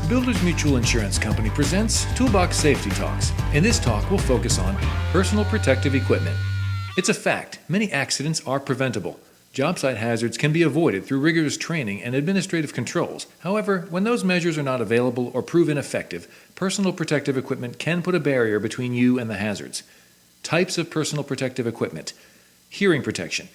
Builders Mutual Insurance Company presents Toolbox Safety Talks. In this talk, we'll focus on personal protective equipment. It's a fact, many accidents are preventable. Job site hazards can be avoided through rigorous training and administrative controls. However, when those measures are not available or prove ineffective, personal protective equipment can put a barrier between you and the hazards. Types of personal protective equipment. Hearing protection.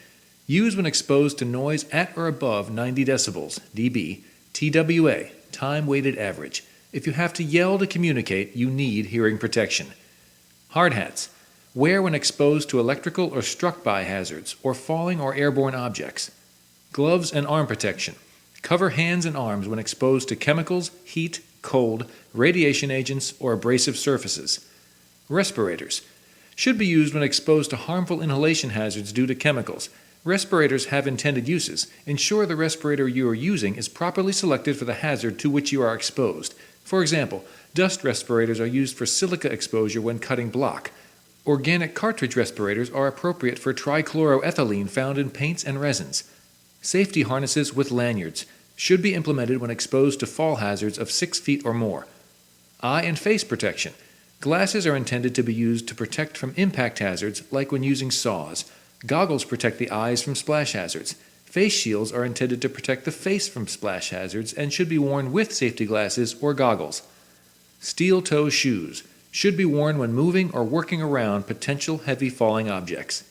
Used when exposed to noise at or above 90 decibels, dB, TWA, time-weighted average. If you have to yell to communicate, you need hearing protection. Hard hats. Wear when exposed to electrical or struck by hazards, or falling or airborne objects. Gloves and arm protection. Cover hands and arms when exposed to chemicals, heat, cold, radiation agents, or abrasive surfaces. Respirators. Should be used when exposed to harmful inhalation hazards due to chemicals. Respirators have intended uses. Ensure the respirator you are using is properly selected for the hazard to which you are exposed. For example, dust respirators are used for silica exposure when cutting block. Organic cartridge respirators are appropriate for trichloroethylene found in paints and resins. Safety harnesses with lanyards should be implemented when exposed to fall hazards of 6 feet or more. Eye and face protection. Glasses are intended to be used to protect from impact hazards like when using saws. Goggles protect the eyes from splash hazards. Face shields are intended to protect the face from splash hazards and should be worn with safety glasses or goggles. Steel-toe shoes should be worn when moving or working around potential heavy falling objects.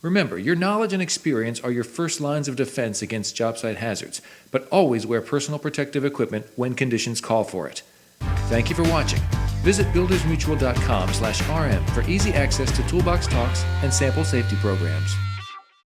Remember, your knowledge and experience are your first lines of defense against job site hazards, but always wear personal protective equipment when conditions call for it. Thank you for watching. Visit buildersmutual.com/rm for easy access to Toolbox Talks and sample safety programs.